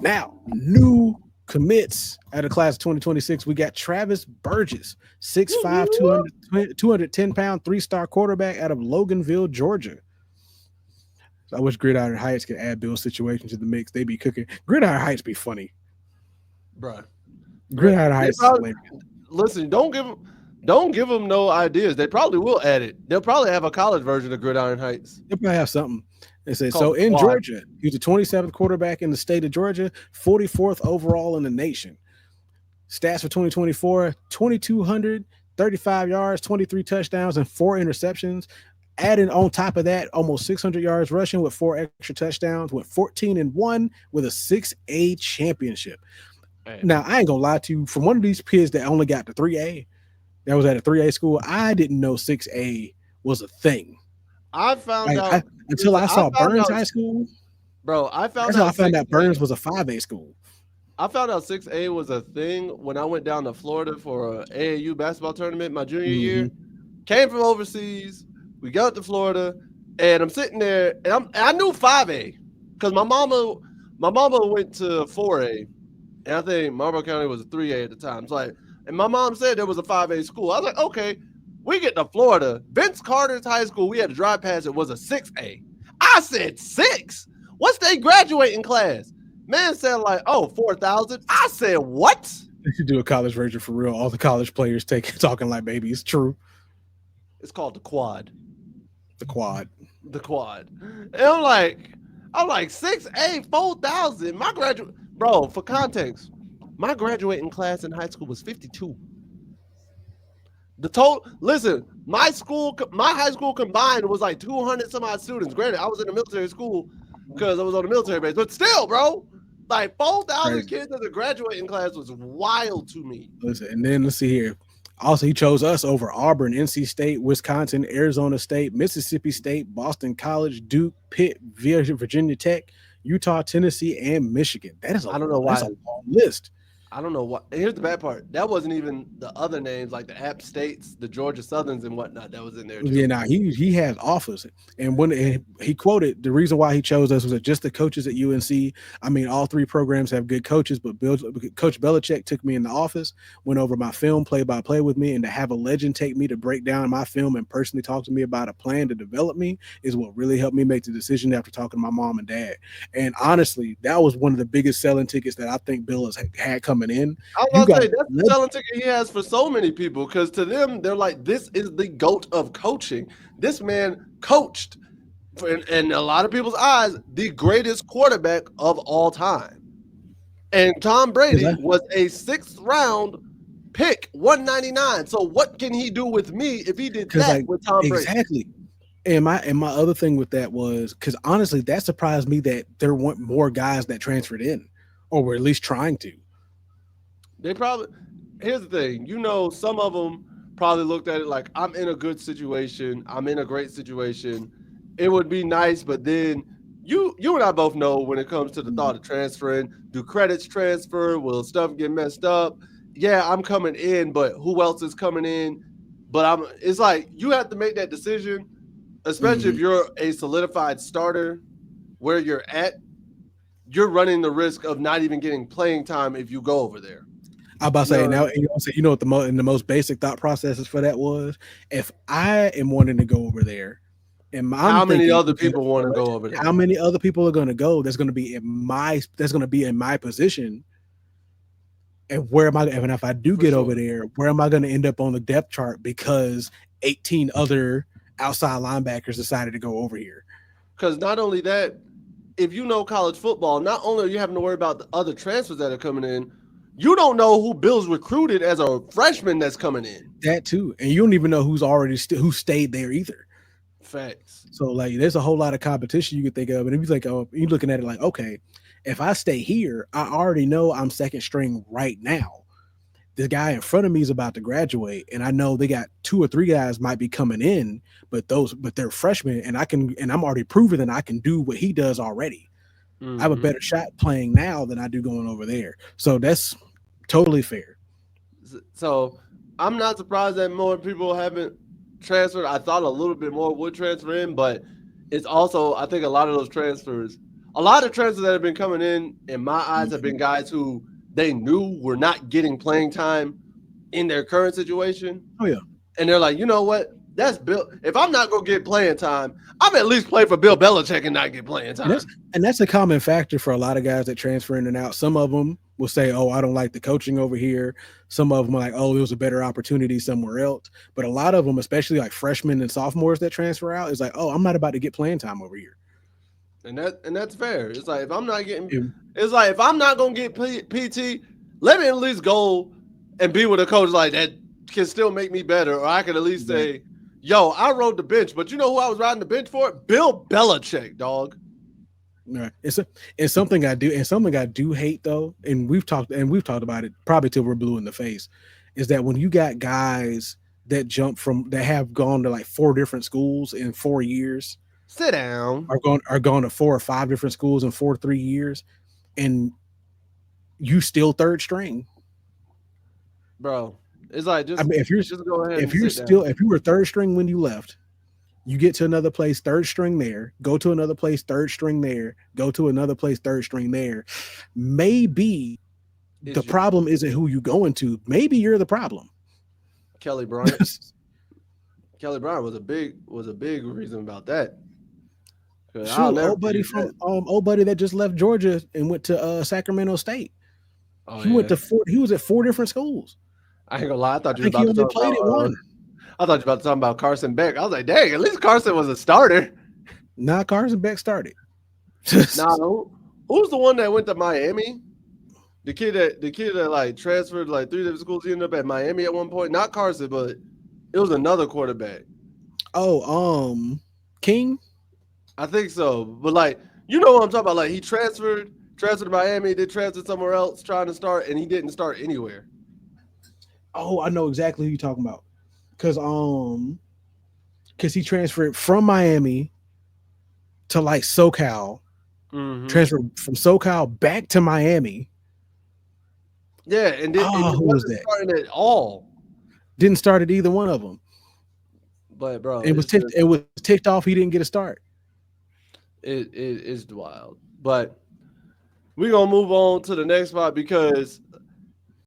Now, new commits out of class of 2026. We got Travis Burgess, 6'5", 210-pound, three-star quarterback out of Loganville, Georgia. So I wish Gridiron Heights could add Bill Situation to the mix. They be cooking. Gridiron Heights be funny. Bruh. Gridiron They Heights is probably, hilarious. listen, don't give them no ideas. They probably will add it. They'll probably have a college version of Gridiron Heights They'll probably have something. They say called so the in Quad. Georgia. He's the 27th quarterback in the state of Georgia, 44th overall in the nation. Stats for 2024: 2,235 yards, 23 touchdowns, and 4 interceptions. Adding on top of that, almost 600 yards rushing with 4 extra touchdowns, with 14-1 with a 6A championship. Man, Now, I ain't gonna lie to you. From one of these kids that only got the 3A, that was at a 3A school, I didn't know 6A was a thing. I found Like, out. until Listen, I I saw found Burns out, High School, bro. I found that's how I out found six out A. Burns was a 5A school. I found out 6A was a thing when I went down to Florida for a AAU basketball tournament my junior Mm-hmm. year. Came from overseas. We got to Florida, and I'm sitting there, and I knew 5A because my mama went to 4A, and I think Marlboro County was a 3A at the time. It's like, and my mom said there was a 5A school. I was like, okay, we get to Florida. Vince Carter's high school, we had to drive past it, was a 6A. I said 6. What's their graduating class? Man said like, oh, 4,000. I said, what? They should do a college version for real. All the college players talking like babies. True. It's called the Quad. The quad. The Quad. And I'm like 6A, 4,000. My graduate, bro. For context, my graduating class in high school was 52. The total. Listen, my high school combined was like 200 some odd students. Granted, I was in a military school because I was on a military base, but still, bro, like 4,000 Crazy. kids in the graduating class was wild to me. Listen, and then let's see here. Also, he chose us over Auburn, NC State, Wisconsin, Arizona State, Mississippi State, Boston College, Duke, Pitt, Virginia Tech, Utah, Tennessee, and Michigan. I don't know That's why. a long list. I don't know what. Here's the bad part. That wasn't even the other names like the App States, the Georgia Southerns, and whatnot. That was in there Yeah, too. now he has offers, and when he quoted the reason why he chose us was that just the coaches at UNC. I mean, all three programs have good coaches, but Coach Belichick took me in the office, went over my film play by play with me, and to have a legend take me to break down my film and personally talk to me about a plan to develop me is what really helped me make the decision after talking to my mom and dad. And honestly, that was one of the biggest selling tickets that I think Bill has had coming in. I was You about to got say that's the selling ticket he has for so many people because to them they're like, this is the GOAT of coaching. This man coached, in a lot of people's eyes, the greatest quarterback of all time. And Tom Brady was a 6th-round pick, 199. So what can he do with me if he did that like with Tom Brady? exactly. And my other thing with that was because honestly, that surprised me that there weren't more guys that transferred in, or were at least trying to. They probably. Here's the thing. Some of them probably looked at it like, I'm in a good situation. I'm in a great situation. It would be nice, but then you and I both know when it comes to the thought of transferring, do credits transfer? Will stuff get messed up? Yeah, I'm coming in, but who else is coming in? But it's like you have to make that decision, especially if you're a solidified starter where you're at. You're running the risk of not even getting playing time if you go over there. I about to say now, you know what the most basic thought processes for that was if I am wanting to go over there, and How I'm many thinking, other people want to go over there? how many other people are going to go? That's going to be in my position. And where am I? And if I do get over there, where am I going to end up on the depth chart because 18 other outside linebackers decided to go over here? Because not only that, if you know college football, not only are you having to worry about the other transfers that are coming in, you don't know who Bill's recruited as a freshman that's coming in. That too, and you don't even know who's already who stayed there either. Facts. So like, there's a whole lot of competition you could think of, and if you think, oh, you're looking at it like, okay, if I stay here, I already know I'm second string right now. The guy in front of me is about to graduate, and I know they got 2 or 3 guys might be coming in, but they're freshmen, and I'm already proven that I can do what he does already. Mm-hmm. I have a better shot playing now than I do going over there. So that's totally fair. So I'm not surprised that more people haven't transferred. I thought a little bit more would transfer in, but it's also, I think a lot of those transfers a lot of transfers that have been coming in my eyes, have been guys who they knew were not getting playing time in their current situation. Oh yeah. And they're like, you know what? That's Bill. If I'm not gonna get playing time, I'm at least play for Bill Belichick and not get playing And time. that's a common factor for a lot of guys that transfer in and out. Some of them will say, "Oh, I don't like the coaching over here." Some of them are like, "Oh, there was a better opportunity somewhere else." But a lot of them, especially like freshmen and sophomores that transfer out, is like, "Oh, I'm not about to get playing time over here." And that's fair. It's like if I'm not getting, Yeah. it's like if I'm not gonna get PT, let me at least go and be with a coach like that can still make me better, or I can at least say, "Yo, I rode the bench," but you know who I was riding the bench for? Bill Belichick, dog. Right. It's something I do, and something I do hate though, and we've talked about it probably till we're blue in the face, is that when you got guys that have gone to like 4 different schools in 4 years, Sit down, are gone to 4 or 5 different schools in 3 years, and you still third string. bro. It's like I mean, just go ahead and if you're sit down. still if you were third string when you left, you get to another place, third string there, go to another place, third string there, go to another place, third string there. Maybe the Is you problem isn't who you going to. Maybe you're the problem. Kelly Bryant? Kelly Bryant was a big reason about that. 'Cause I'll Shoot, never forget that. old buddy that just left Georgia and went to Sacramento State. Oh He went yeah, to four. He was at 4 different schools. I ain't gonna lie. I thought I you were think he about to only talk played at about. one. I thought you were about to talk about Carson Beck. I was like, dang, at least Carson was a starter. Nah, Carson Beck started. Nah, who's the one that went to Miami? The kid that like transferred like 3 different schools. He ended up at Miami at one point. Not Carson, but it was another quarterback. Oh, King. I think so. But like, you know what I'm talking about? Like he transferred to Miami, then transferred somewhere else, trying to start, and he didn't start anywhere. Oh, I know exactly who you're talking about. Cause he transferred from Miami to like SoCal, Mm-hmm. transferred from SoCal back to Miami. Yeah, and Oh, he who was wasn't that? starting at all. Didn't start at either one of them. But bro, It was it's ticked. just It was ticked off. He didn't get a start. it is wild. But we're gonna move on to the next spot because